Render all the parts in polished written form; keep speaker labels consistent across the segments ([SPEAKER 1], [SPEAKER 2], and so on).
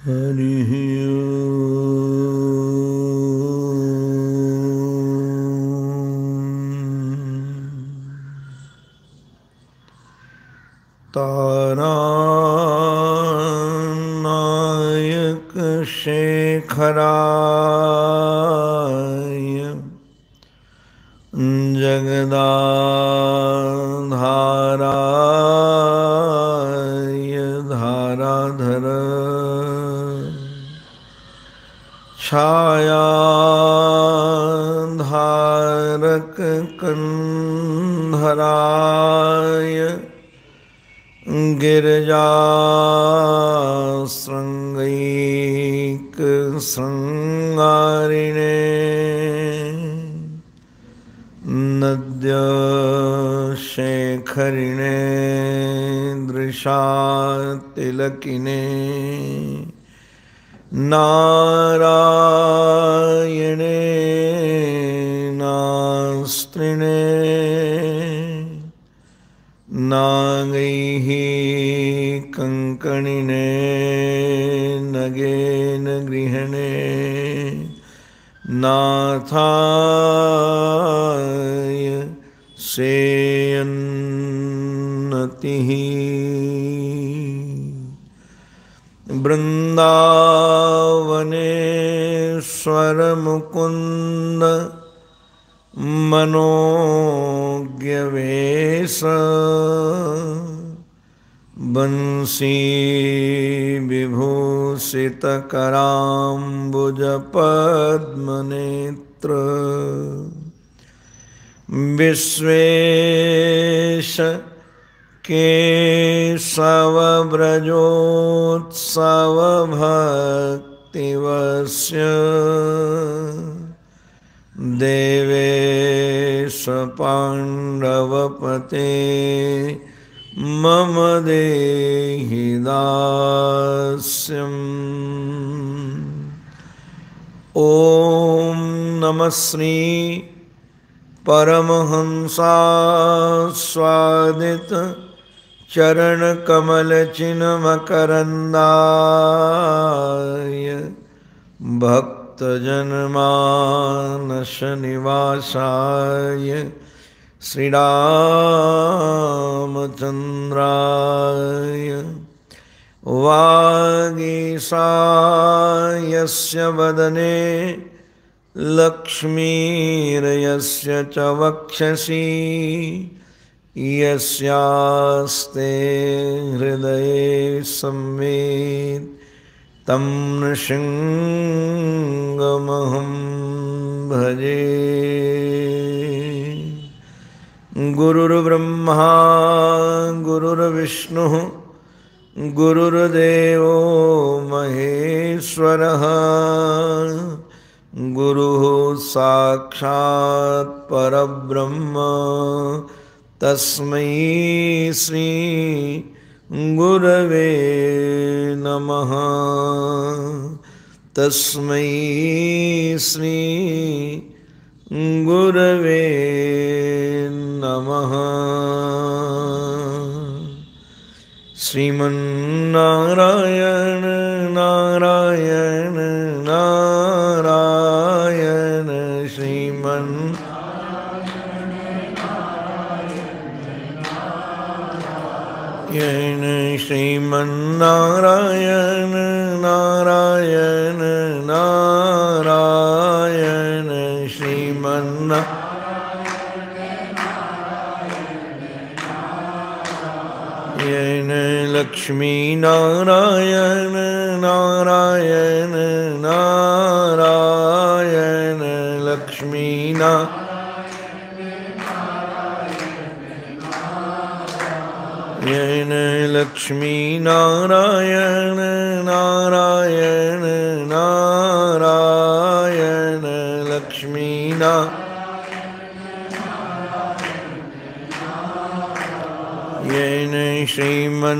[SPEAKER 1] हरिः तारानायक शेखराय जगदाधाराय धाराधर छायाधारक कंधराय गिरिजाश्रृंगैक श्रृंगारिणे नद्यशेखरिणे दृशातिलकिने नारायणे नास्त्रिणे नागैः कंकणिने नगेन गृहणे नाथाय सेयन्नतिः वृन्दावनेश्वर मुकुन्द मनोज्ञवेश बंसी विभूषित कराम्बुजपद्मनेत्र विश्वेश केशवव्रजोत्सव भक्तिवस्य देवेश पाण्डवपते मम देहि दास्यम्। ॐ नमः श्री परमहंसास्वादित चरणकमलचिन्मकरन्दाय भक्तजनमानसनिवासाय श्रीरामचन्द्राय वागीशायस्य वदने लक्ष्मीर्यस्य च वक्षसि यस्यास्ते हृदये संवित् तं नृसिंहमहं भजे। गुरुर्ब्रह्मा गुरुर्विष्णुः गुरुर्देवो महेश्वरः गुरुः साक्षात् परब्रह्म तस्मै श्री गुरवे नमः। तस्मै श्री गुरवे नमः। श्रीमन्नारायण नारायण नारायण श्रीमन्नारायण श्रीमन्नारायण नारायण नारायण श्रीमन्नारायण लक्ष्मीनारायण नारायण नारायण लक्ष्मीनारायण लक्ष्मीनारायण नारायण नारायण लक्ष्मीनारायण श्रीमन्नारायण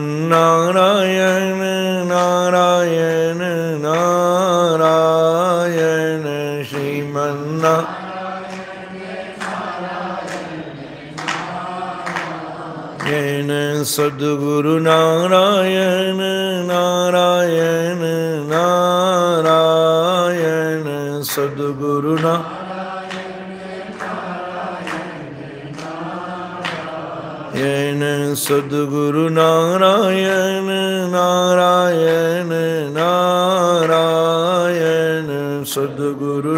[SPEAKER 1] नारायण नारायण श्रीमन्नारायण येन सद्गुरु नारायण नारायण नारायण सद्गुरु येन सद्गुरु नारायण नारायण नारायण सद्गुरु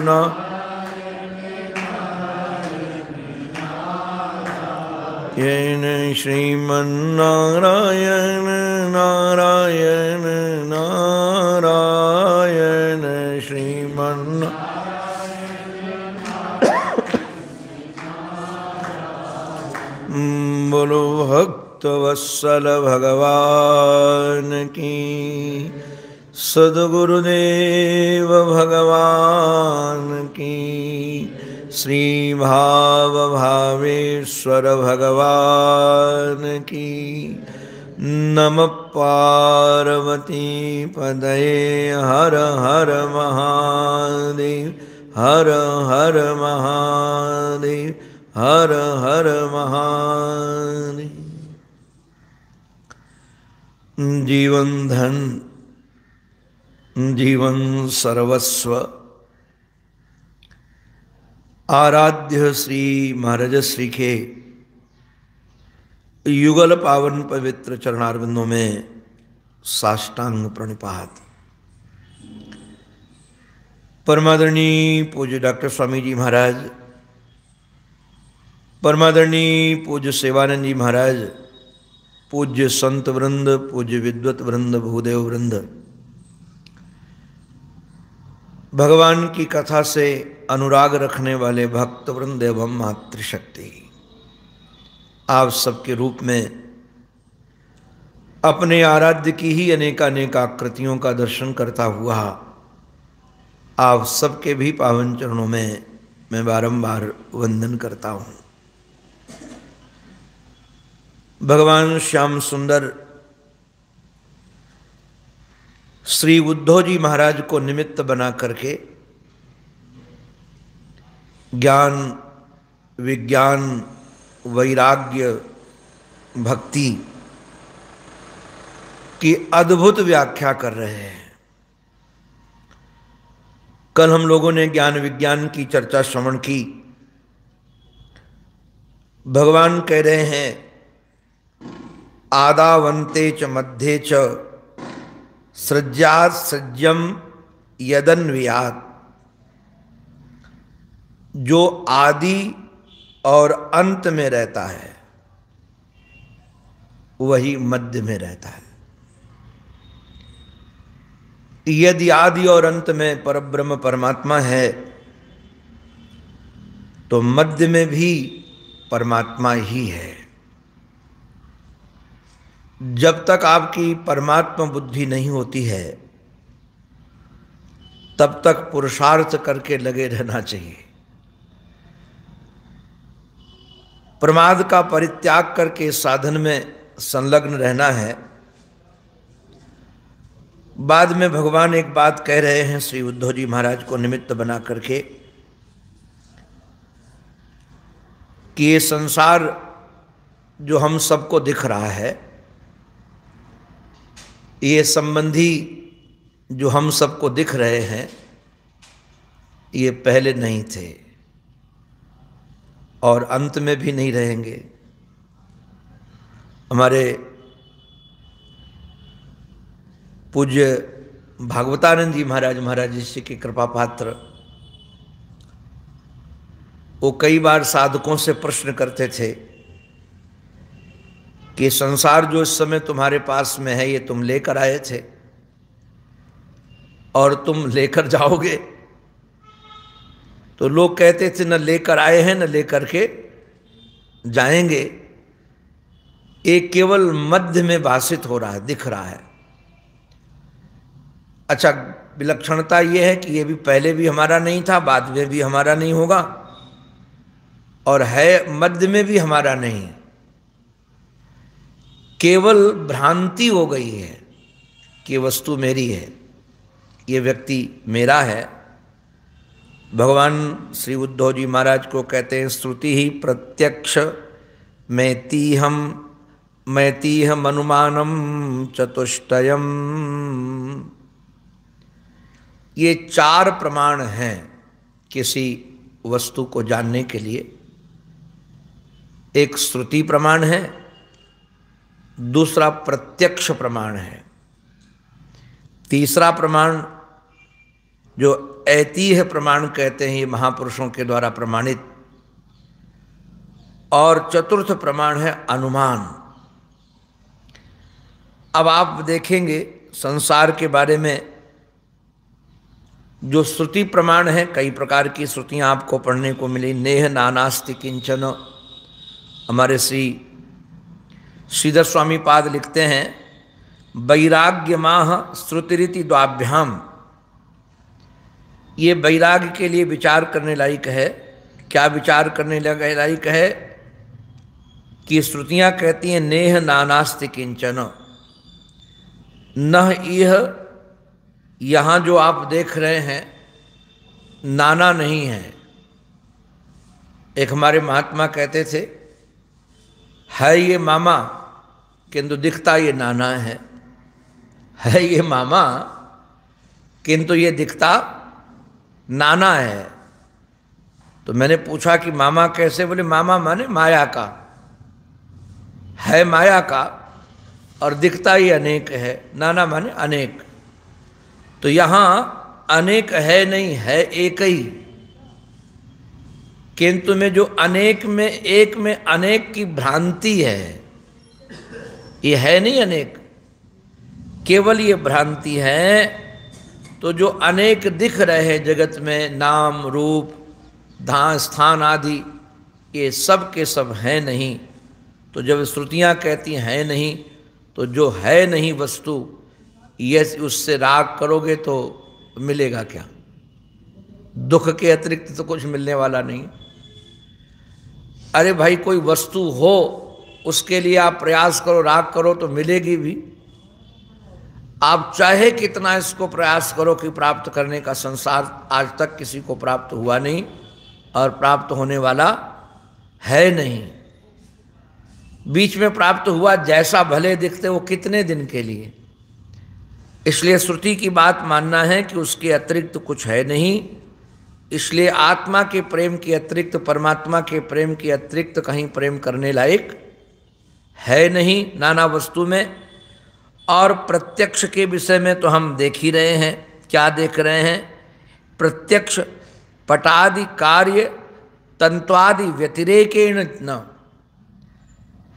[SPEAKER 1] येन श्रीमन्नारायण नारायण नारायण बोलो भक्तवत्सल भगवान की, सद्गुरुदेव भगवान की, श्री भाव भावेश्वर भगवान की। नमः पार्वती पदये हर हर महादेव हर हर महादेव हर हर महादेव। जीवन धन जीवन सर्वस्व आराध्य श्री महाराज श्री के युगल पावन पवित्र चरणारविंदों में साष्टांग प्रणिपात। परमादरणीय पूज्य डॉक्टर स्वामी जी महाराज, परमादरणीय पूज्य सेवानंद जी महाराज, पूज्य संत वृंद, पूज्य विद्वत वृंद, भूदेव वृंद, भगवान की कथा से अनुराग रखने वाले भक्त वृंद एवं मातृशक्ति, आप सबके रूप में अपने आराध्य की ही अनेकानेक आकृतियों का दर्शन करता हुआ आप सबके भी पावन चरणों में मैं बारंबार वंदन करता हूँ। भगवान श्याम सुंदर श्री उद्धव जी महाराज को निमित्त बना करके ज्ञान विज्ञान वैराग्य भक्ति की अद्भुत व्याख्या कर रहे हैं। कल हम लोगों ने ज्ञान विज्ञान की चर्चा श्रवण की। भगवान कह रहे हैं आदावंते च मध्ये च सृज्यात् सृज्यम यदन्वियात्। जो आदि और अंत में रहता है वही मध्य में रहता है। यदि आदि और अंत में परब्रह्म परमात्मा है तो मध्य में भी परमात्मा ही है। जब तक आपकी परमात्मा बुद्धि नहीं होती है तब तक पुरुषार्थ करके लगे रहना चाहिए। प्रमाद का परित्याग करके साधन में संलग्न रहना है। बाद में भगवान एक बात कह रहे हैं श्री उद्धव जी महाराज को निमित्त बना करके कि ये संसार जो हम सबको दिख रहा है, ये संबंधी जो हम सबको दिख रहे हैं, ये पहले नहीं थे और अंत में भी नहीं रहेंगे। हमारे पूज्य भागवतानंद जी महाराज जी के कृपा पात्र, वो कई बार साधकों से प्रश्न करते थे कि संसार जो इस समय तुम्हारे पास में है ये तुम लेकर आए थे और तुम लेकर जाओगे। तो लोग कहते थे न लेकर आए हैं न लेकर के जाएंगे, एक केवल मध्य में भाषित हो रहा है, दिख रहा है। अच्छा, विलक्षणता यह है कि ये भी पहले भी हमारा नहीं था, बाद में भी हमारा नहीं होगा और है मध्य में भी हमारा नहीं। केवल भ्रांति हो गई है कि वस्तु मेरी है, ये व्यक्ति मेरा है। भगवान श्री उद्धव जी महाराज को कहते हैं श्रुति ही प्रत्यक्ष मेति हम मैतीह मनुमानम चतुष्टयम। ये 4 प्रमाण हैं किसी वस्तु को जानने के लिए। एक श्रुति प्रमाण है, दूसरा प्रत्यक्ष प्रमाण है, तीसरा प्रमाण जो ऐतिह्य प्रमाण कहते हैं, ये महापुरुषों के द्वारा प्रमाणित, और चतुर्थ प्रमाण है अनुमान। अब आप देखेंगे संसार के बारे में जो श्रुति प्रमाण है, कई प्रकार की श्रुतियां आपको पढ़ने को मिली। नेह नानास्ति किंचन, हमारे श्रीधर स्वामी पाद लिखते हैं, वैराग्य माह श्रुतिरिति द्वाभ्याम। ये वैराग्य के लिए विचार करने लायक है। क्या विचार करने लायक है कि श्रुतियां कहती हैं नेह नानास्ति किंचन, न यह यहाँ जो आप देख रहे हैं नाना नहीं है। एक हमारे महात्मा कहते थे, है ये मामा किंतु दिखता ये नाना है ये मामा किंतु ये दिखता नाना है। तो मैंने पूछा कि मामा कैसे? बोले मामा माने माया का, है माया का और दिखता ही अनेक है, नाना माने अनेक। तो यहाँ अनेक है नहीं, है एक ही, किंतु में जो अनेक में एक में अनेक की भ्रांति है, ये है नहीं अनेक, केवल ये भ्रांति है। तो जो अनेक दिख रहे हैं जगत में, नाम रूप स्थान आदि, ये सब के सब है नहीं। तो जब श्रुतियां कहती हैं नहीं, तो जो है नहीं वस्तु, ये उससे राग करोगे तो मिलेगा क्या? दुख के अतिरिक्त तो कुछ मिलने वाला नहीं। अरे भाई, कोई वस्तु हो उसके लिए आप प्रयास करो, राग करो तो मिलेगी भी। आप चाहे कितना इसको प्रयास करो कि प्राप्त करने का, संसार आज तक किसी को प्राप्त हुआ नहीं और प्राप्त होने वाला है नहीं। बीच में प्राप्त हुआ, जैसा भले दिखते वो कितने दिन के लिए। इसलिए श्रुति की बात मानना है कि उसके अतिरिक्त कुछ है नहीं। इसलिए आत्मा के प्रेम के अतिरिक्त, परमात्मा के प्रेम के अतिरिक्त कहीं प्रेम करने लायक है नहीं नाना वस्तु में। और प्रत्यक्ष के विषय में तो हम देख ही रहे हैं। क्या देख रहे हैं? प्रत्यक्ष पटादि कार्य तंत्वादि व्यतिरेकेण न।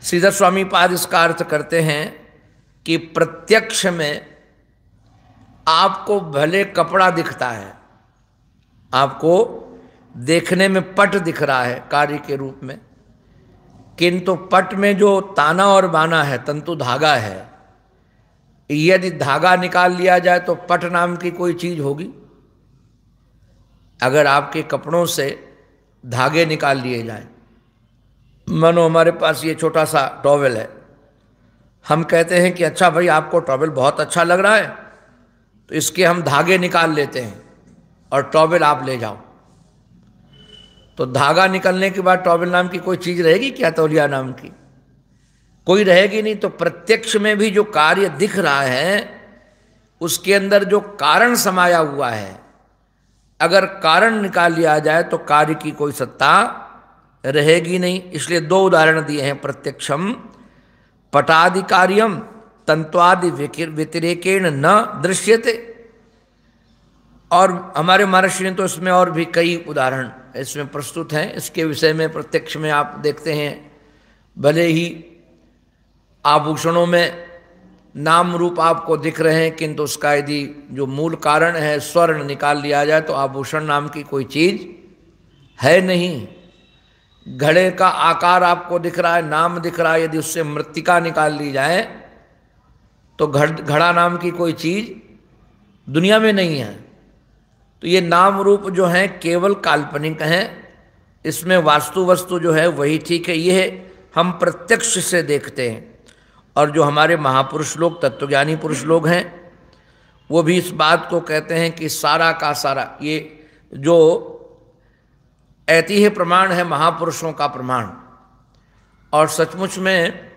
[SPEAKER 1] श्रीधर स्वामी पाद इसका अर्थ करते हैं कि प्रत्यक्ष में आपको भले कपड़ा दिखता है, आपको देखने में पट दिख रहा है कार्य के रूप में, किंतु पट में जो ताना और बाना है, तंतु धागा है, यदि धागा निकाल लिया जाए तो पट नाम की कोई चीज होगी? अगर आपके कपड़ों से धागे निकाल लिए जाए, मानो हमारे पास ये छोटा सा टॉवेल है, हम कहते हैं कि अच्छा भाई आपको टॉवेल बहुत अच्छा लग रहा है, तो इसके हम धागे निकाल लेते हैं और टॉवेल आप ले जाओ। तो धागा निकलने के बाद टॉवेल नाम की कोई चीज रहेगी क्या? तौलिया नाम की कोई रहेगी नहीं। तो प्रत्यक्ष में भी जो कार्य दिख रहा है, उसके अंदर जो कारण समाया हुआ है, अगर कारण निकाल लिया जाए तो कार्य की कोई सत्ता रहेगी नहीं। इसलिए 2 उदाहरण दिए हैं, प्रत्यक्षम पटादि कार्यम तंत्वादि व्यतिरेकेण न दृश्यते। और हमारे महर्षि ने तो इसमें और भी कई उदाहरण इसमें प्रस्तुत हैं। इसके विषय में प्रत्यक्ष में आप देखते हैं, भले ही आभूषणों में नाम रूप आपको दिख रहे हैं, किंतु उसका यदि जो मूल कारण है स्वर्ण निकाल लिया जाए तो आभूषण नाम की कोई चीज है नहीं। घड़े का आकार आपको दिख रहा है, नाम दिख रहा है, यदि उससे मृत्तिका निकाल ली जाए तो घड़ा नाम की कोई चीज दुनिया में नहीं है। तो ये नाम रूप जो है केवल काल्पनिक हैं, इसमें वास्तु वस्तु जो है वही ठीक है। ये हम प्रत्यक्ष से देखते हैं। और जो हमारे महापुरुष लोग, तत्वज्ञानी पुरुष लोग हैं, वो भी इस बात को कहते हैं कि सारा का सारा ये जो ऐतिह्य प्रमाण है महापुरुषों का प्रमाण, और सचमुच में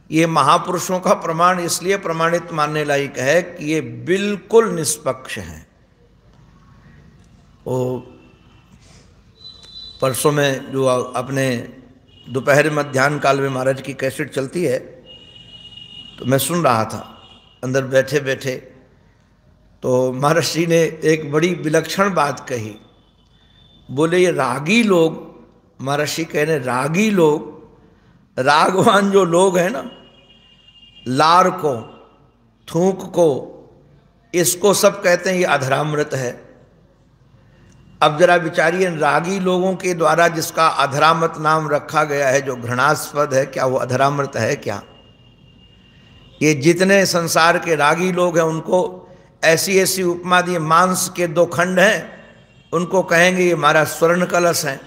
[SPEAKER 1] ये महापुरुषों का प्रमाण इसलिए प्रमाणित मानने लायक है कि ये बिल्कुल निष्पक्ष हैं। वो परसों में जो अपने दोपहर मध्याह्न काल में महाराज की कैसेट चलती है, तो मैं सुन रहा था अंदर बैठे बैठे, तो महर्षि ने एक बड़ी विलक्षण बात कही। बोले ये रागी लोग, महर्षि कह रहे रागी लोग, रागवान जो लोग हैं ना, लार को, थूक को, इसको सब कहते हैं ये अधरामृत है। अब जरा विचारिए, रागी लोगों के द्वारा जिसका अधरामृत नाम रखा गया है, जो घृणास्पद है, क्या वो अधरामृत है क्या? ये जितने संसार के रागी लोग हैं उनको ऐसी ऐसी उपमा दी, मांस के 2 खंड हैं, उनको कहेंगे ये हमारा स्वर्ण कलश है,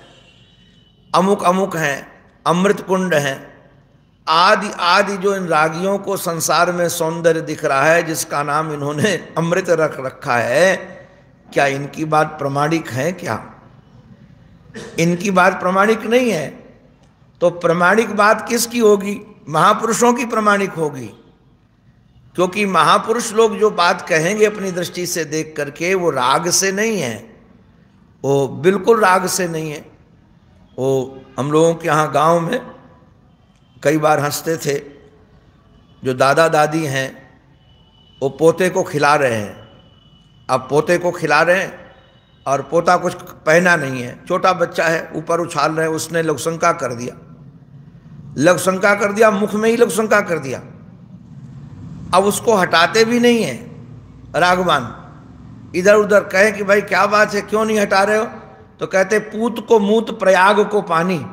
[SPEAKER 1] अमुक अमुक हैं, अमृत कुंड हैं, आदि आदि जो इन रागियों को संसार में सौंदर्य दिख रहा है, जिसका नाम इन्होंने अमृत रख रखा है, क्या इनकी बात प्रमाणिक है क्या? इनकी बात प्रमाणिक नहीं है। तो प्रमाणिक बात किसकी होगी? महापुरुषों की प्रमाणिक होगी, क्योंकि महापुरुष लोग जो बात कहेंगे अपनी दृष्टि से देख करके, वो राग से नहीं है, वो बिल्कुल राग से नहीं है। वो हम लोगों के यहाँ गांव में कई बार हंसते थे, जो दादा दादी हैं वो पोते को खिला रहे हैं। अब पोते को खिला रहे हैं और पोता कुछ पहना नहीं है, छोटा बच्चा है, ऊपर उछाल रहे हैं, उसने लघुशंका कर दिया, लघुशंका कर दिया, मुख में ही लघुशंका कर दिया। अब उसको हटाते भी नहीं है रागवान, इधर उधर कहे कि भाई क्या बात है, क्यों नहीं हटा रहे हो? तो कहते पूत को मूत प्रयाग को पानी।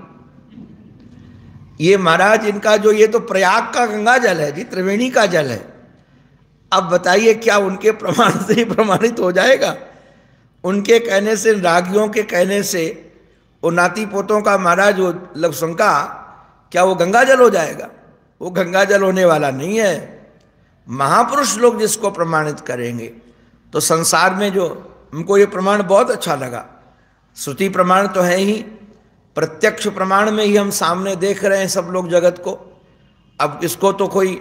[SPEAKER 1] ये महाराज इनका जो, ये तो प्रयाग का गंगा जल है जी, त्रिवेणी का जल है। अब बताइए क्या उनके प्रमाण से ही प्रमाणित हो जाएगा? उनके कहने से, रागियों के कहने से वो नाती पोतों का महाराज वो लघुशंका, क्या वो गंगा जल हो जाएगा? वो गंगा जल होने वाला नहीं है। महापुरुष लोग जिसको प्रमाणित करेंगे, तो संसार में जो, हमको ये प्रमाण बहुत अच्छा लगा। श्रुति प्रमाण तो है ही, प्रत्यक्ष प्रमाण में ही हम सामने देख रहे हैं सब लोग जगत को। अब इसको तो कोई,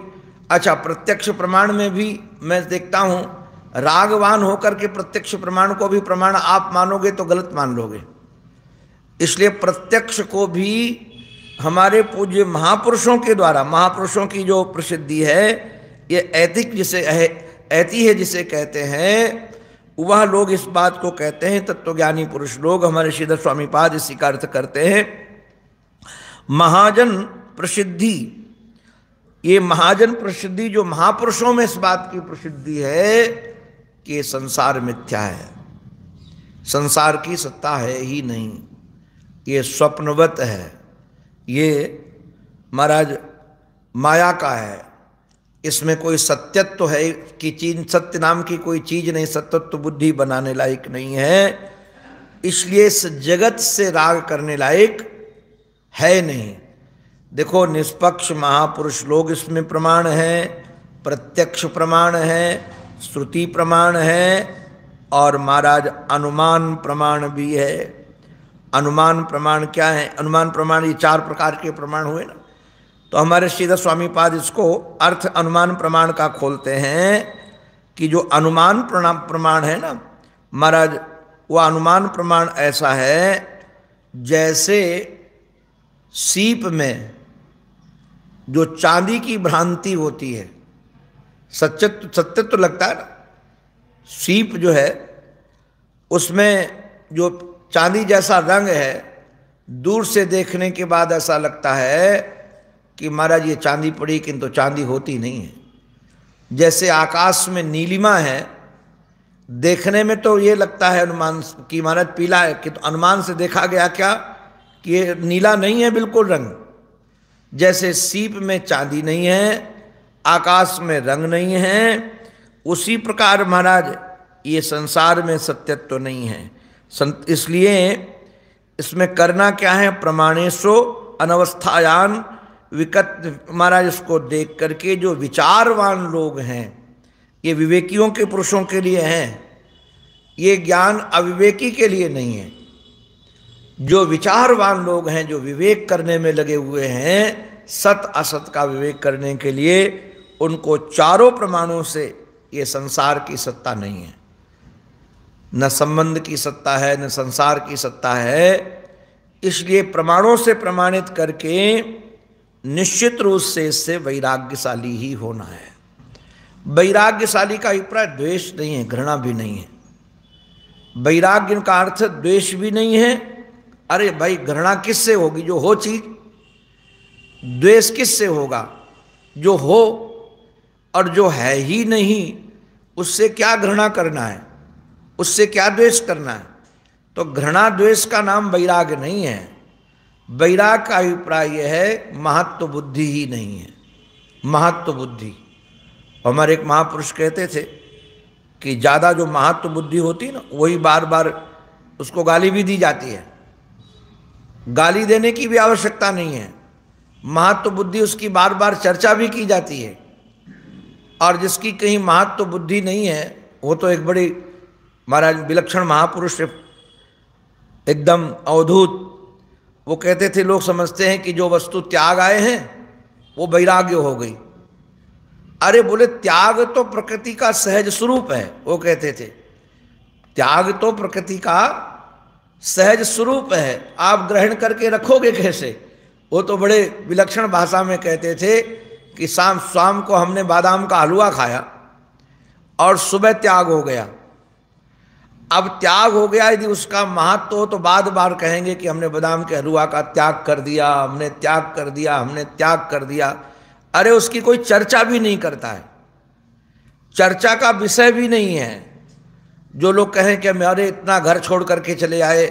[SPEAKER 1] अच्छा प्रत्यक्ष प्रमाण में भी मैं देखता हूँ, रागवान होकर के प्रत्यक्ष प्रमाण को भी प्रमाण आप मानोगे तो गलत मान लोगे। इसलिए प्रत्यक्ष को भी हमारे पूज्य महापुरुषों के द्वारा, महापुरुषों की जो प्रसिद्धि है, ये ऐतिक जिसे है, ऐति है जिसे कहते हैं, वह लोग इस बात को कहते हैं, तत्वज्ञानी पुरुष लोग, हमारे श्रीधर स्वामी पाद इसी का अर्थ करते हैं महाजन प्रसिद्धि। ये महाजन प्रसिद्धि जो महापुरुषों में इस बात की प्रसिद्धि है कि ये संसार मिथ्या है, संसार की सत्ता है ही नहीं, ये स्वप्नवत है, ये महाराज माया का है, इसमें कोई सत्यत्व है कि चीज, सत्य नाम की कोई चीज नहीं, सत्यत्व बुद्धि बनाने लायक नहीं है। इसलिए इस जगत से राग करने लायक है नहीं। देखो निष्पक्ष महापुरुष लोग इसमें प्रमाण है, प्रत्यक्ष प्रमाण है, श्रुति प्रमाण है, और महाराज अनुमान प्रमाण भी है। अनुमान प्रमाण क्या है? अनुमान प्रमाण, ये 4 प्रकार के प्रमाण हुए ना। तो हमारे श्रीधर स्वामी पाद इसको अर्थ अनुमान प्रमाण का खोलते हैं कि जो अनुमान प्रमाण है ना महाराज, वह अनुमान प्रमाण ऐसा है जैसे सीप में जो चांदी की भ्रांति होती है, सत्य तो लगता है ना, सीप जो है उसमें जो चांदी जैसा रंग है, दूर से देखने के बाद ऐसा लगता है कि महाराज ये चांदी पड़ी, किंतु चांदी होती नहीं है। जैसे आकाश में नीलिमा है, देखने में तो ये लगता है अनुमान कि महाराज पीला है, कि तो अनुमान से देखा गया क्या कि ये नीला नहीं है बिल्कुल रंग। जैसे सीप में चांदी नहीं है, आकाश में रंग नहीं है, उसी प्रकार महाराज ये संसार में सत्यत्व तो नहीं है। इसलिए इसमें करना क्या है? प्रमाणेशो अनवस्थायान विकट। महाराज इसको देख करके जो विचारवान लोग हैं, ये विवेकियों के पुरुषों के लिए हैं, ये ज्ञान अविवेकी के लिए नहीं है। जो विचारवान लोग हैं, जो विवेक करने में लगे हुए हैं, सत असत का विवेक करने के लिए उनको चारों प्रमाणों से ये संसार की सत्ता नहीं है, न संबंध की सत्ता है, न संसार की सत्ता है। इसलिए प्रमाणों से प्रमाणित करके निश्चित रूप से इससे वैराग्यशाली ही होना है। वैराग्यशाली का अभिप्राय द्वेष नहीं है, घृणा भी नहीं है। वैराग्य का अर्थ द्वेष भी नहीं है। अरे भाई, घृणा किससे होगी? जो हो चीज। द्वेष किससे होगा? जो हो, और जो है ही नहीं उससे क्या घृणा करना है, उससे क्या द्वेष करना है? तो घृणा द्वेष का नाम वैराग्य नहीं है। वैराग का अभिप्राय यह है महत्व बुद्धि ही नहीं है, महत्व बुद्धि। हमारे एक महापुरुष कहते थे कि ज़्यादा जो महत्व बुद्धि होती ना, वही बार बार उसको गाली भी दी जाती है। गाली देने की भी आवश्यकता नहीं है, महत्व बुद्धि उसकी बार बार चर्चा भी की जाती है। और जिसकी कहीं महत्व बुद्धि नहीं है वो तो एक बड़ी महाराज विलक्षण महापुरुष, एकदम अवधूत। वो कहते थे लोग समझते हैं कि जो वस्तु त्याग आए हैं वो वैराग्य हो गई। अरे बोले, त्याग तो प्रकृति का सहज स्वरूप है। वो कहते थे त्याग तो प्रकृति का सहज स्वरूप है, आप ग्रहण करके रखोगे कैसे? वो तो बड़े विलक्षण भाषा में कहते थे कि शाम को हमने बादाम का हलवा खाया और सुबह त्याग हो गया। अब त्याग हो गया, यदि उसका महत्व हो तो बार बार कहेंगे कि हमने बादाम के हलवा का त्याग कर दिया, हमने त्याग कर दिया, हमने त्याग कर दिया। अरे उसकी कोई चर्चा भी नहीं करता है, चर्चा का विषय भी नहीं है। जो लोग कहें कि मेरे इतना घर छोड़ करके चले आए,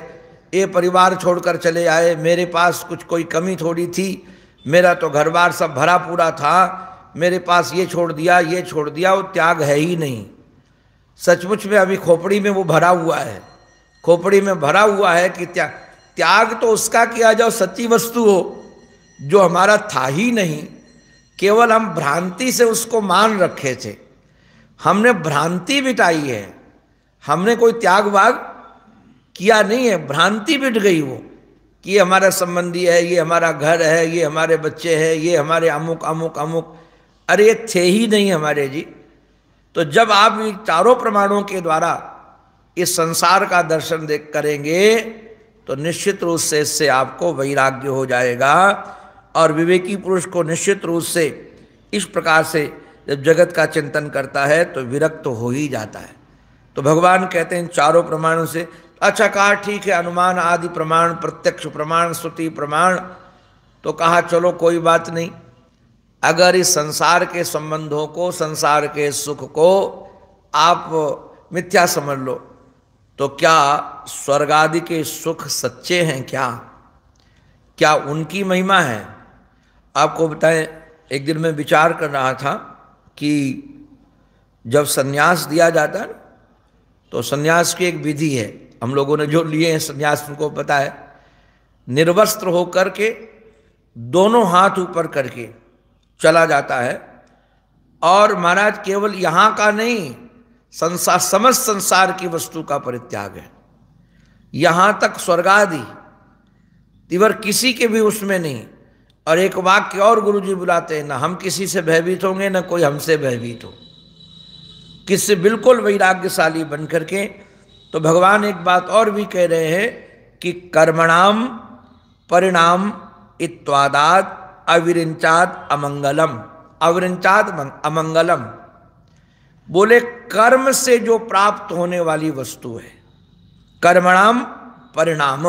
[SPEAKER 1] ये परिवार छोड़कर चले आए, मेरे पास कुछ कोई कमी थोड़ी थी, मेरा तो घर बार सब भरा पूरा था, मेरे पास ये छोड़ दिया, ये छोड़ दिया, वो त्याग है ही नहीं। सचमुच में अभी खोपड़ी में वो भरा हुआ है, खोपड़ी में भरा हुआ है कि त्याग तो उसका किया जाओ सच्ची वस्तु हो, जो हमारा था ही नहीं, केवल हम भ्रांति से उसको मान रखे थे। हमने भ्रांति मिटाई है, हमने कोई त्याग वाग किया नहीं है, भ्रांति मिट गई वो कि ये हमारा संबंधी है, ये हमारा घर है, ये हमारे बच्चे हैं, ये हमारे अमुक अमुक अमुक। अरे ये थे ही नहीं हमारे जी। तो जब आप चारों प्रमाणों के द्वारा इस संसार का दर्शन देख करेंगे तो निश्चित रूप से इससे आपको वैराग्य हो जाएगा। और विवेकी पुरुष को निश्चित रूप से इस प्रकार से जब जगत का चिंतन करता है तो विरक्त तो हो ही जाता है। तो भगवान कहते हैं चारों प्रमाणों से। अच्छा कहा, ठीक है, अनुमान आदि प्रमाण, प्रत्यक्ष प्रमाण, श्रुति प्रमाण। तो कहा चलो कोई बात नहीं, अगर इस संसार के संबंधों को, संसार के सुख को आप मिथ्या समझ लो तो क्या स्वर्ग आदि के सुख सच्चे हैं? क्या उनकी महिमा है? आपको बताएं, एक दिन मैं विचार कर रहा था कि जब सन्यास दिया जाता है तो सन्यास की एक विधि है, हम लोगों ने जो लिए हैं सन्यास उनको पता है। निर्वस्त्र होकर के दोनों हाथ ऊपर करके चला जाता है, और महाराज केवल यहाँ का नहीं, संसार, समस्त संसार की वस्तु का परित्याग है। यहाँ तक स्वर्गादि तिवर किसी के भी उसमें नहीं। और एक वाक्य और गुरुजी बुलाते हैं, ना हम किसी से भयभीत होंगे, ना कोई हमसे भयभीत हो, किससे बिल्कुल वैराग्यशाली बन करके। तो भगवान एक बात और भी कह रहे हैं कि कर्मणाम परिणाम इत्वादात अविरिंचात अमंगलम, अविरिंचात अमंगलम। बोले कर्म से जो प्राप्त होने वाली वस्तु है, कर्मणाम परिणाम,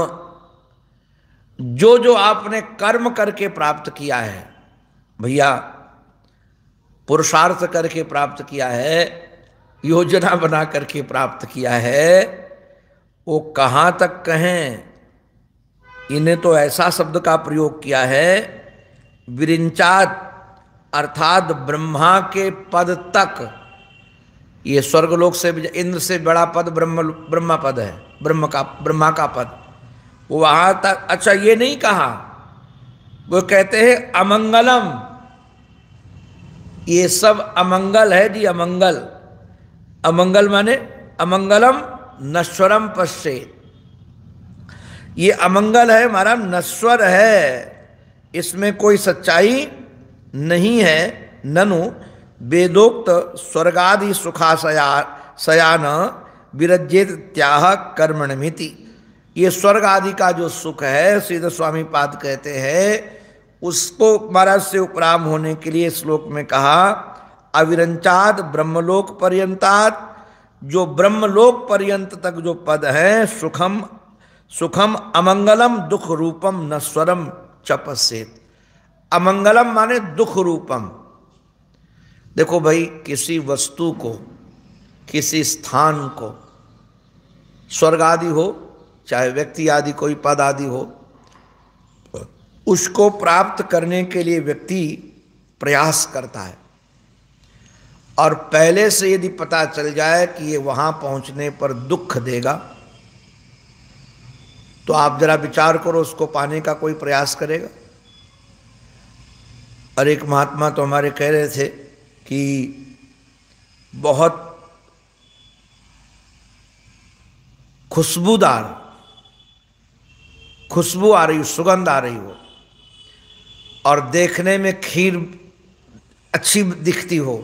[SPEAKER 1] जो आपने कर्म करके प्राप्त किया है, भैया पुरुषार्थ करके प्राप्त किया है, योजना बना करके प्राप्त किया है, वो कहाँ तक कहें। इन्हें तो ऐसा शब्द का प्रयोग किया है, विरिंचात, अर्थात ब्रह्मा के पद तक। ये स्वर्गलोक से इंद्र से बड़ा पद ब्रह्मा पद है, ब्रह्मा का पद, वो वहां तक। अच्छा ये नहीं कहा, वो कहते हैं अमंगलम, ये सब अमंगल है जी, अमंगल। अमंगल माने अमंगलम नश्वरम पश्चेत, ये अमंगल है हमारा, नश्वर है, इसमें कोई सच्चाई नहीं है। ननु वेदोक्त स्वर्गादि सुखाशयान विरज्येत त्याह कर्मणमिति। ये स्वर्ग आदि का जो सुख है, श्रीधर स्वामी पाद कहते हैं, उसको महाराज से उपराम होने के लिए श्लोक में कहा अविरंचाद ब्रह्मलोक पर्यंतात्, जो ब्रह्मलोक पर्यंत तक जो पद है, सुखम सुखम अमंगलम दुख रूपम नस्वरम चपस्येत। अमंगलम माने दुख रूपम। देखो भाई, किसी वस्तु को, किसी स्थान को, स्वर्ग आदि हो चाहे व्यक्ति आदि कोई पद आदि हो, उसको प्राप्त करने के लिए व्यक्ति प्रयास करता है। और पहले से यदि पता चल जाए कि ये वहां पहुंचने पर दुख देगा, तो आप जरा विचार करो, उसको पाने का कोई प्रयास करेगा? और एक महात्मा तो हमारे कह रहे थे कि बहुत खुशबूदार खुशबू आ रही, सुगंध आ रही हो, और देखने में खीर अच्छी दिखती हो,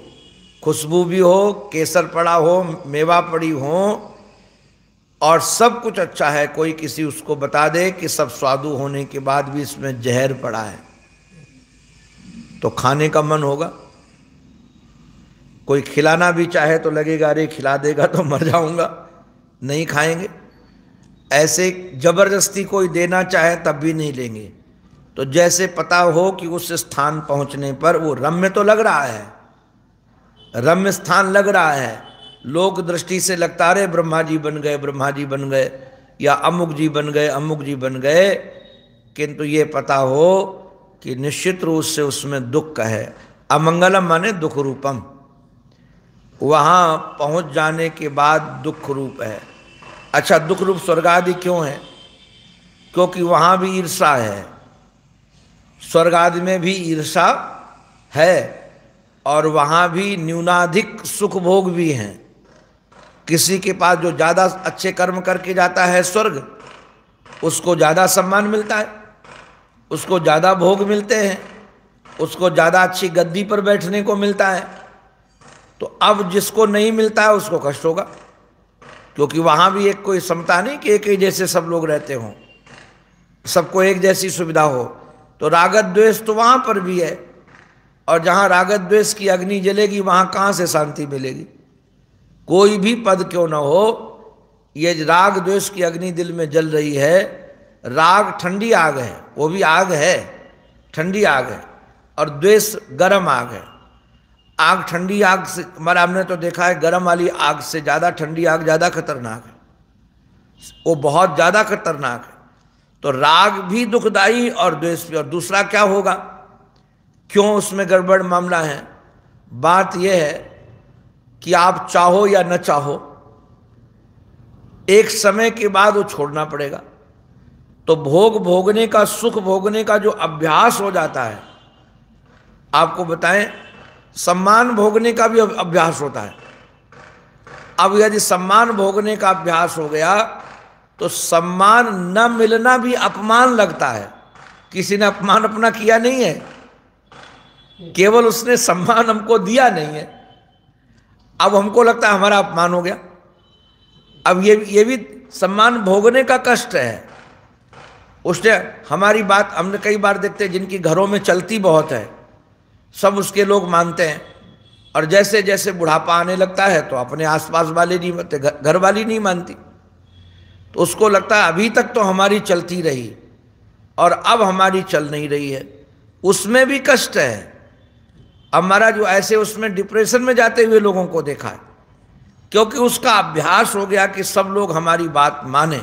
[SPEAKER 1] खुशबू भी हो, केसर पड़ा हो, मेवा पड़ी हो, और सब कुछ अच्छा है, कोई किसी उसको बता दे कि सब स्वादु होने के बाद भी इसमें जहर पड़ा है, तो खाने का मन होगा। कोई खिलाना भी चाहे तो लगेगा अरे खिला देगा तो मर जाऊंगा, नहीं खाएंगे। ऐसे जबरदस्ती कोई देना चाहे तब भी नहीं लेंगे। तो जैसे पता हो कि उस स्थान पहुंचने पर वो रम्य तो लग रहा है, रम्य स्थान लग रहा है, लोक दृष्टि से लगता रहे ब्रह्मा जी बन गए, ब्रह्मा जी बन गए, या अमुक जी बन गए, अमुक जी बन गए, किंतु ये पता हो कि निश्चित रूप से उसमें दुख है। अमंगलम माने दुख रूपम। वहां पहुंच जाने के बाद दुख रूप है। अच्छा, दुख रूप स्वर्ग आदि क्यों है? क्योंकि वहां भी ईर्षा है, स्वर्ग आदि में भी ईर्षा है, और वहां भी न्यूनाधिक सुख भोग भी हैं। किसी के पास जो ज्यादा अच्छे कर्म करके जाता है स्वर्ग, उसको ज्यादा सम्मान मिलता है, उसको ज्यादा भोग मिलते हैं, उसको ज्यादा अच्छी गद्दी पर बैठने को मिलता है। तो अब जिसको नहीं मिलता है उसको कष्ट होगा, क्योंकि वहां भी एक कोई समता नहीं कि एक ही जैसे सब लोग रहते हों, सबको एक जैसी सुविधा हो। तो रागत द्वेष तो वहां पर भी है, और जहां रागत द्वेष की अग्नि जलेगी वहां कहां से शांति मिलेगी? कोई भी पद क्यों ना हो, ये राग द्वेष की अग्नि दिल में जल रही है। राग ठंडी आग है, वो भी आग है, ठंडी आग है, और द्वेष गर्म आग है। आग ठंडी आग से, हमारा हमने तो देखा है, गर्म वाली आग से ज्यादा ठंडी आग ज्यादा खतरनाक है, वो बहुत ज्यादा खतरनाक है। तो राग भी दुखदाई और द्वेष भी। और दूसरा क्या होगा, क्यों उसमें गड़बड़ मामला है? बात यह है कि आप चाहो या न चाहो, एक समय के बाद वो छोड़ना पड़ेगा। तो भोग भोगने का, सुख भोगने का जो अभ्यास हो जाता है, आपको बताएं, सम्मान भोगने का भी अभ्यास होता है। अब यदि सम्मान भोगने का अभ्यास हो गया तो सम्मान न मिलना भी अपमान लगता है। किसी ने अपमान अपना किया नहीं है, केवल उसने सम्मान हमको दिया नहीं है, अब हमको लगता है हमारा अपमान हो गया। अब ये भी सम्मान भोगने का कष्ट है। उसने हमारी बात, हमने कई बार देखते हैं जिनकी घरों में चलती बहुत है, सब उसके लोग मानते हैं, और जैसे जैसे बुढ़ापा आने लगता है तो अपने आसपास वाले नहीं मानते, घर वाली नहीं मानती, तो उसको लगता है अभी तक तो हमारी चलती रही और अब हमारी चल नहीं रही है, उसमें भी कष्ट है। हमारा जो ऐसे उसमें डिप्रेशन में जाते हुए लोगों को देखा है, क्योंकि उसका अभ्यास हो गया कि सब लोग हमारी बात माने,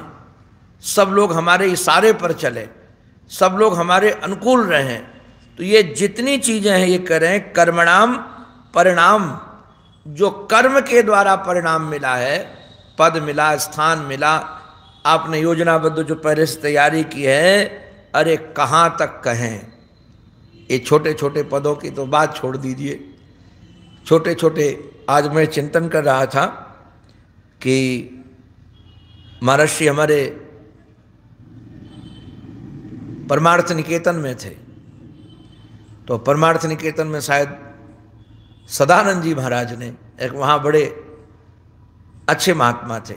[SPEAKER 1] सब लोग हमारे इशारे पर चले, सब लोग हमारे अनुकूल रहें। तो ये जितनी चीजें हैं ये करें, कर्मणाम परिणाम, जो कर्म के द्वारा परिणाम मिला है, पद मिला, स्थान मिला, आपने योजनाबद्ध जो पहले से तैयारी की है, अरे कहाँ तक कहें। ये छोटे छोटे पदों की तो बात छोड़ दीजिए, छोटे छोटे, आज मैं चिंतन कर रहा था कि महर्षि हमारे परमार्थ निकेतन में थे, तो परमार्थ निकेतन में शायद सदानंद जी महाराज ने, एक वहाँ बड़े अच्छे महात्मा थे,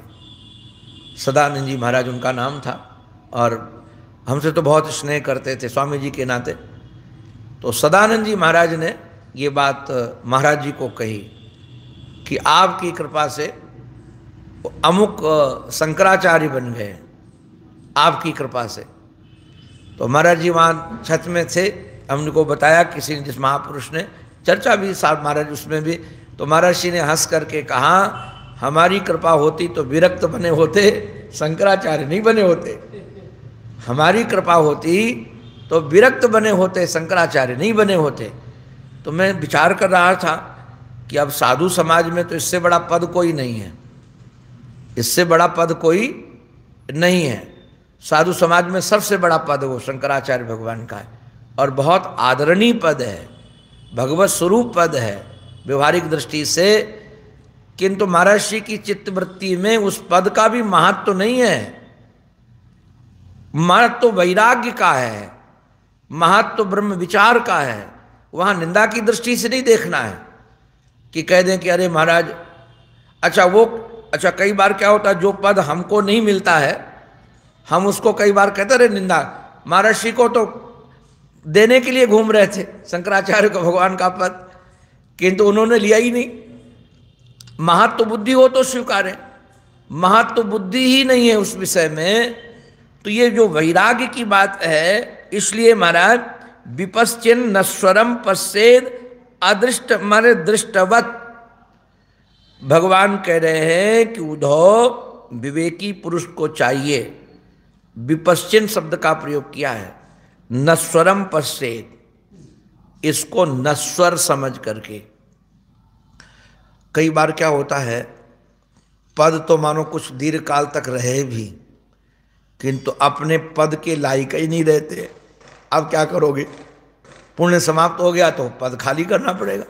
[SPEAKER 1] सदानंद जी महाराज उनका नाम था, और हमसे तो बहुत स्नेह करते थे स्वामी जी के नाते। तो सदानंद जी महाराज ने ये बात महाराज जी को कही कि आपकी कृपा से अमुक शंकराचार्य बन गए, आपकी कृपा से। तो महाराज जी वहाँ छत में थे, हमको बताया किसी ने, जिस महापुरुष ने चर्चा भी साहब महाराज उसमें भी, तो महाराज जी ने हंस करके कहा, हमारी कृपा होती तो विरक्त बने होते, शंकराचार्य नहीं बने होते। हमारी कृपा होती तो विरक्त बने होते, शंकराचार्य नहीं बने होते। तो मैं विचार कर रहा था कि अब साधु समाज में तो इससे बड़ा पद कोई नहीं है, इससे बड़ा पद कोई नहीं है। साधु समाज में सबसे बड़ा पद वो शंकराचार्य भगवान का है, और बहुत आदरणीय पद है, भगवत स्वरूप पद है व्यवहारिक दृष्टि से। किंतु महाराज जी की चित्तवृत्ति में उस पद का भी महत्व तो नहीं है, महत्व तो वैराग्य का है, महत्व तो ब्रह्म विचार का है। वहाँ निंदा की दृष्टि से नहीं देखना है कि कह दें कि अरे महाराज, अच्छा कई बार क्या होता है, जो पद हमको नहीं मिलता है हम उसको कई बार कहते रहे निंदा। महाराज जी को तो देने के लिए घूम रहे थे शंकराचार्य को भगवान का पद, किंतु उन्होंने लिया ही नहीं। महत्व बुद्धि हो तो स्वीकारें, महत्व बुद्धि ही नहीं है उस विषय में। तो ये जो वैराग्य की बात है, इसलिए महाराज विपश्चिन नश्वरम पश्चेद अदृष्ट माने दृष्टवत, भगवान कह रहे हैं कि उद्धव विवेकी पुरुष को चाहिए। विपश्चिन शब्द का प्रयोग किया है, नश्वरम पश्चेद, इसको नश्वर समझ करके। कई बार क्या होता है, पद तो मानो कुछ दीर्घ काल तक रहे भी, किंतु अपने पद के लायक ही नहीं रहते। अब क्या करोगे, पुण्य समाप्त हो गया तो पद खाली करना पड़ेगा।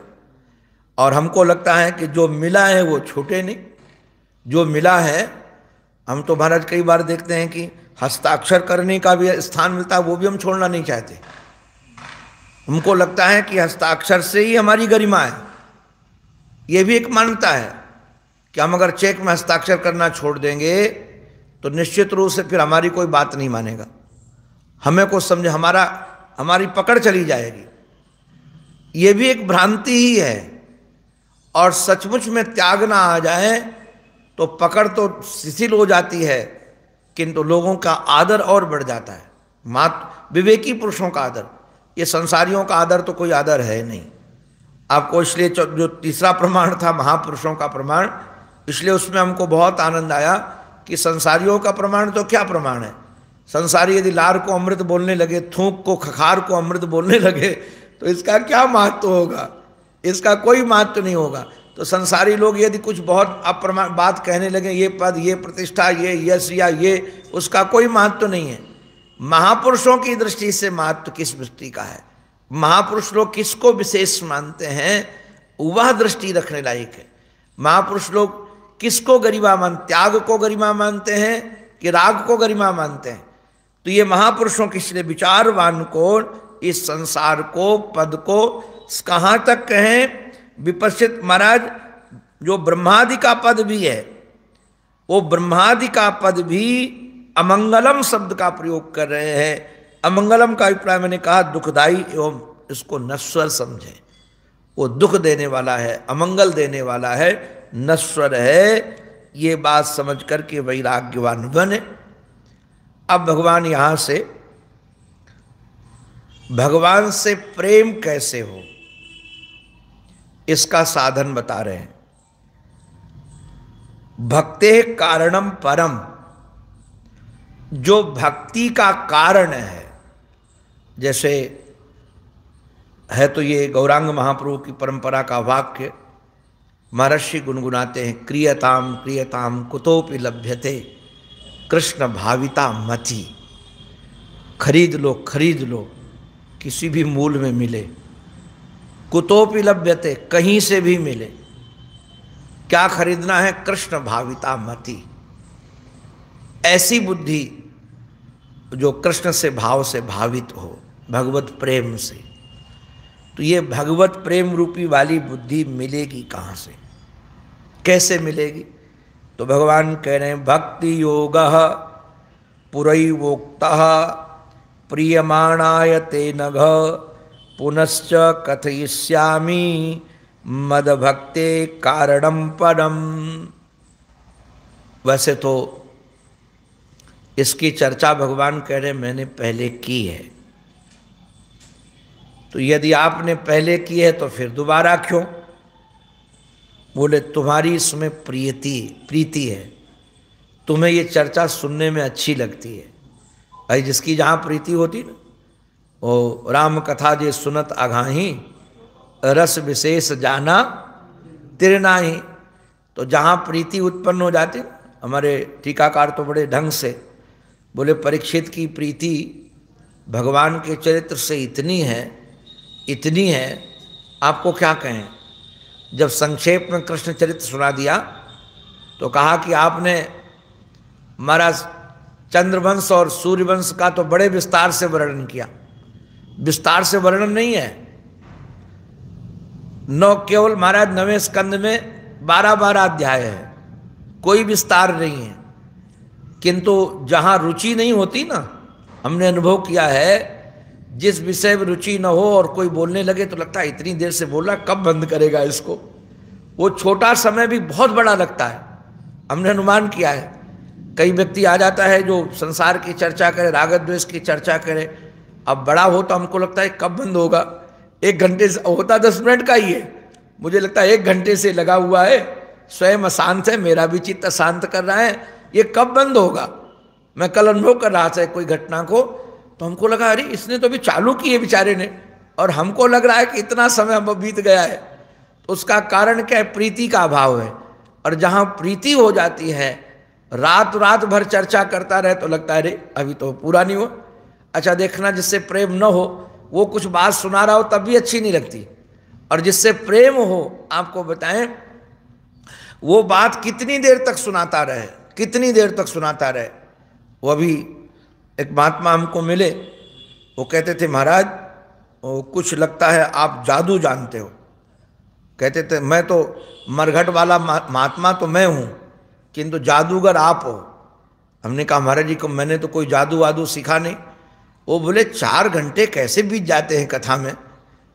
[SPEAKER 1] और हमको लगता है कि जो मिला है वो छूटे नहीं, जो मिला है। हम तो महाराज कई बार देखते हैं कि हस्ताक्षर करने का भी स्थान मिलता है, वो भी हम छोड़ना नहीं चाहते। हमको लगता है कि हस्ताक्षर से ही हमारी गरिमा है। ये भी एक मान्यता है कि हम अगर चेक में हस्ताक्षर करना छोड़ देंगे तो निश्चित रूप से फिर हमारी कोई बात नहीं मानेगा, हमें को समझे, हमारी पकड़ चली जाएगी। ये भी एक भ्रांति ही है। और सचमुच में त्याग ना आ जाए तो पकड़ तो शिथिल हो जाती है, किंतु लोगों का आदर और बढ़ जाता है। विवेकी पुरुषों का आदर, ये संसारियों का आदर तो कोई आदर है नहीं आपको। इसलिए जो तीसरा प्रमाण था महापुरुषों का प्रमाण, इसलिए उसमें हमको बहुत आनंद आया कि संसारियों का प्रमाण तो क्या प्रमाण है। संसारी यदि लार को अमृत बोलने लगे, थूक को खखार को अमृत बोलने लगे, तो इसका क्या महत्व होगा, इसका कोई महत्व नहीं होगा। तो संसारी लोग यदि कुछ बहुत अप्रमाण बात कहने लगे, ये पद, ये प्रतिष्ठा, ये यश या ये, उसका कोई महत्व नहीं है। महापुरुषों की दृष्टि से महत्व किस दृष्टि का है, महापुरुष लोग किसको विशेष मानते हैं, वह दृष्टि रखने लायक है। महापुरुष लोग किसको गरिमा त्याग को गरिमा मानते हैं कि राग को गरिमा मानते हैं। तो ये महापुरुषों के इसलिए विचारवान को, इस संसार को, पद को कहाँ तक कहें, विपश्चित महाराज जो ब्रह्मादि का पद भी है, वो ब्रह्मादि का पद भी अमंगलम शब्द का प्रयोग कर रहे हैं। अमंगलम का अभिप्राय मैंने कहा दुखदाई एवं इसको नश्वर समझे, वो दुख देने वाला है, अमंगल देने वाला है, नश्वर है। ये बात समझ करके वैराग्यवान बने। अब भगवान यहाँ से भगवान से प्रेम कैसे हो इसका साधन बता रहे हैं। भक्ते कारणम परम, जो भक्ति का कारण है, जैसे है तो ये गौरांग महाप्रभु की परंपरा का वाक्य महर्षि गुनगुनाते हैं, क्रियताम क्रियताम कुतोपि लभ्यते कृष्ण भाविता मति। खरीद लो किसी भी मूल में मिले, कुतोपि लभ्यते कहीं से भी मिले। क्या खरीदना है, कृष्ण भाविता मति, ऐसी बुद्धि जो कृष्ण से भाव से भावित हो, भगवत प्रेम से। तो ये भगवत प्रेम रूपी वाली बुद्धि मिलेगी कहाँ से, कैसे मिलेगी? तो भगवान कह रहे हैं भक्ति योग पुरैवोक्तः प्रीयमाणाय ते नघ पुनश्च कथयिष्यामि मदभक्ते कारणम पदम। वैसे तो इसकी चर्चा भगवान कह रहे मैंने पहले की है, तो यदि आपने पहले की है तो फिर दोबारा क्यों? बोले तुम्हारी इसमें प्रीति है, तुम्हें ये चर्चा सुनने में अच्छी लगती है। भाई जिसकी जहाँ प्रीति होती ना, वो राम कथा जे सुनत अघाही रस विशेष जाना तिरनाही। तो जहाँ प्रीति उत्पन्न हो जाती, हमारे टीकाकार तो बड़े ढंग से बोले परीक्षित की प्रीति भगवान के चरित्र से इतनी है, आपको क्या कहें। जब संक्षेप में कृष्ण चरित्र सुना दिया तो कहा कि आपने महाराज चंद्रवंश और सूर्यवंश का तो बड़े विस्तार से वर्णन किया। विस्तार से वर्णन नहीं है, न केवल महाराज 9वें स्कंद में 12 अध्याय है, कोई विस्तार नहीं है। किंतु जहां रुचि नहीं होती ना, हमने अनुभव किया है, जिस विषय में रुचि न हो और कोई बोलने लगे तो लगता है इतनी देर से बोल रहा, कब बंद करेगा इसको। वो छोटा समय भी बहुत बड़ा लगता है, हमने अनुमान किया है। कई व्यक्ति आ जाता है जो संसार की चर्चा करे, राग द्वेष की चर्चा करे, अब बड़ा हो तो हमको लगता है कब बंद होगा। 1 घंटे से होता 10 मिनट का ही है, मुझे लगता है 1 घंटे से लगा हुआ है, स्वयं अशांत है, मेरा भी चित्त शांत कर रहा है, ये कब बंद होगा। मैं कल अनुभव कर रहा था कोई घटना को, तो हमको लगा अरे इसने तो अभी चालू की है बेचारे ने, और हमको लग रहा है कि इतना समय अब बीत गया है। तो उसका कारण क्या है? प्रीति का अभाव है। और जहाँ प्रीति हो जाती है, रात भर चर्चा करता रहे तो लगता है अरे अभी तो पूरा नहीं हो। अच्छा देखना, जिससे प्रेम न हो वो कुछ बात सुना रहा हो तब भी अच्छी नहीं लगती, और जिससे प्रेम हो, आपको बताएं, वो बात कितनी देर तक सुनाता रहे, कितनी देर तक सुनाता रहे। वो अभी एक महात्मा हमको मिले, वो कहते थे महाराज वो कुछ लगता है आप जादू जानते हो। कहते थे मैं तो मरघट वाला महात्मा तो मैं हूँ, किंतु जादूगर आप हो। हमने कहा महाराज जी को मैंने तो कोई जादू वादू सीखा नहीं। वो बोले 4 घंटे कैसे बीत जाते हैं कथा में,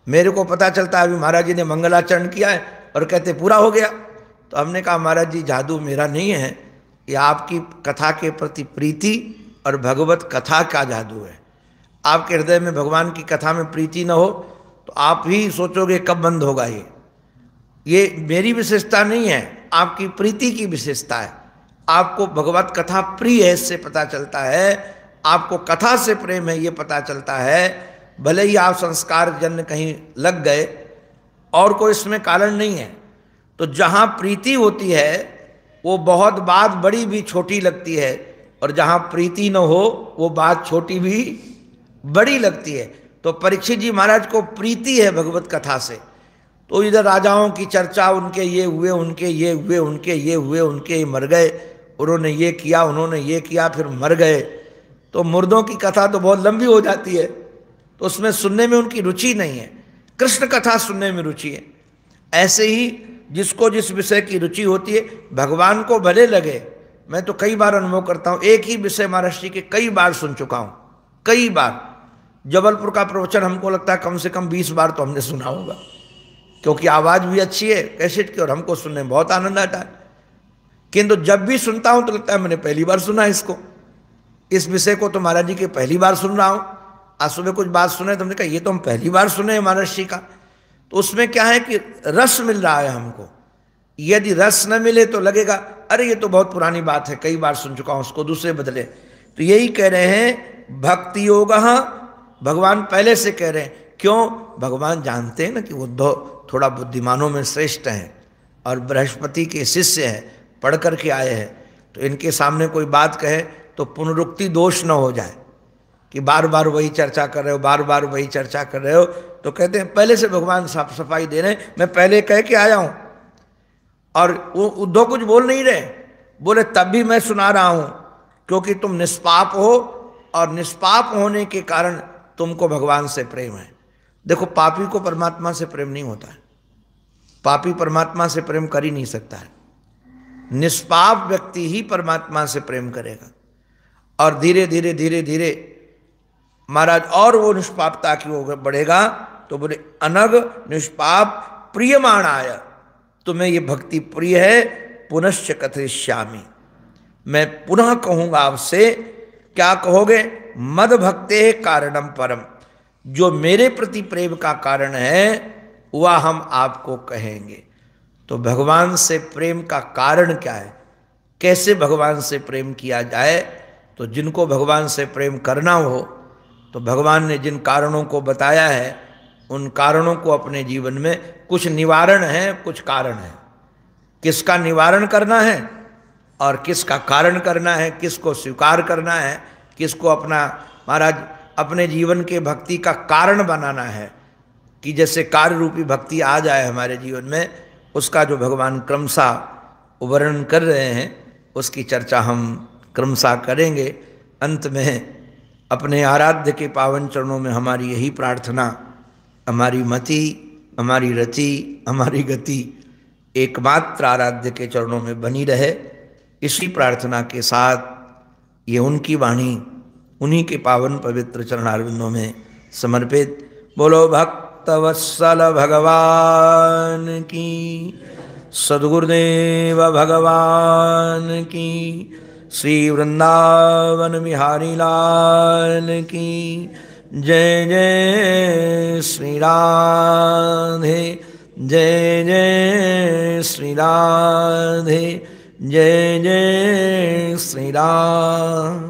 [SPEAKER 1] मेरे को पता चलता है अभी महाराज जी ने मंगलाचरण किया है और कहते पूरा हो गया। तो हमने कहा महाराज जी जादू मेरा नहीं है, ये आपकी कथा के प्रति प्रीति और भगवत कथा का जादू है। आपके हृदय में भगवान की कथा में प्रीति न हो तो आप ही सोचोगे कब बंद होगा। ये मेरी विशेषता नहीं है, आपकी प्रीति की विशेषता है। आपको भगवत कथा प्रिय है, इससे पता चलता है, आपको कथा से प्रेम है ये पता चलता है। भले ही आप संस्कार जन्य कहीं लग गए, और कोई इसमें कारण नहीं है। तो जहाँ प्रीति होती है वो बहुत बात बड़ी भी छोटी लगती है, और जहाँ प्रीति न हो वो बात छोटी भी बड़ी लगती है। तो परीक्षित जी महाराज को प्रीति है भगवत कथा से। तो इधर राजाओं की चर्चा, उनके ये हुए, उनके ये हुए, उनके ये हुए, उनके ये मर गए, उन्होंने ये किया, उन्होंने ये किया, फिर मर गए। तो मुर्दों की कथा तो बहुत लंबी हो जाती है, तो उसमें सुनने में उनकी रुचि नहीं है। कृष्ण कथा सुनने में रुचि है। ऐसे ही जिसको जिस विषय की रुचि होती है, भगवान को भले लगे। मैं तो कई बार अनुभव करता हूँ, एक ही विषय महाराष्ट्र के कई बार सुन चुका हूँ, कई बार। जबलपुर का प्रवचन हमको लगता है कम से कम 20 बार तो हमने सुना होगा, क्योंकि आवाज़ भी अच्छी है कैसेट की, और हमको सुनने में बहुत आनंद आता है। किंतु जब भी सुनता हूँ तो लगता है मैंने पहली बार सुना इसको, इस विषय को तो महाराज जी की पहली बार सुन रहा हूँ। आज सुबह कुछ बात सुने तो हमने कहा ये तो हम पहली बार सुने हैं महाराज जी का। तो उसमें क्या है कि रस मिल रहा है हमको। यदि रस न मिले तो लगेगा अरे ये तो बहुत पुरानी बात है, कई बार सुन चुका हूँ, उसको दूसरे बदले। तो यही कह रहे हैं भक्ति योग, भगवान पहले से कह रहे हैं। क्यों? भगवान जानते हैं ना कि उद्धव थोड़ा बुद्धिमानों में श्रेष्ठ हैं और बृहस्पति के शिष्य हैं, पढ़ करके आए हैं। तो इनके सामने कोई बात कहे तो पुनरुक्ति दोष न हो जाए कि बार बार वही चर्चा कर रहे हो, बार बार वही चर्चा कर रहे हो। तो कहते हैं पहले से भगवान साफ सफाई दे रहे हैं, मैं पहले कह के आया हूँ। और वो उद्धव कुछ बोल नहीं रहे, बोले तब भी मैं सुना रहा हूँ क्योंकि तुम निष्पाप हो, और निष्पाप होने के कारण तुमको भगवान से प्रेम है। देखो, पापी को परमात्मा से प्रेम नहीं होता है। पापी परमात्मा से प्रेम कर ही नहीं सकता है। निष्पाप व्यक्ति ही परमात्मा से प्रेम करेगा। और धीरे धीरे धीरे धीरे महाराज और वो निष्पापता की ओर बढ़ेगा। तो बोले अनग निष्पाप प्रियमाणाय, तुम्हें ये भक्ति प्रिय है, पुनश्च कथयिष्यामि, मैं पुनः कहूंगा आपसे। क्या कहोगे? मद भक्ते कारणम परम, जो मेरे प्रति प्रेम का कारण है वह हम आपको कहेंगे। तो भगवान से प्रेम का कारण क्या है, कैसे भगवान से प्रेम किया जाए? तो जिनको भगवान से प्रेम करना हो तो भगवान ने जिन कारणों को बताया है उन कारणों को अपने जीवन में, कुछ निवारण है, कुछ कारण है। किसका निवारण करना है और किसका कारण करना है, किसको स्वीकार करना है, किसको अपना महाराज अपने जीवन के भक्ति का कारण बनाना है, कि जैसे कार्य रूपी भक्ति आ जाए हमारे जीवन में, उसका जो भगवान क्रमशः वर्णन कर रहे हैं उसकी चर्चा हम क्रमशः करेंगे। अंत में अपने आराध्य के पावन चरणों में हमारी यही प्रार्थना, हमारी मति, हमारी रति, हमारी गति एकमात्र आराध्य के चरणों में बनी रहे। इसी प्रार्थना के साथ ये उनकी वाणी उन्हीं के पावन पवित्र चरणारविंदों में समर्पित। बोलो भक्तवत्सल भगवान की, सद्गुरुदेव भगवान की, श्री वृंदावन बिहारी लाल की जय। जय श्री राधे, जय जय श्री राधे, जय जय श्री राम।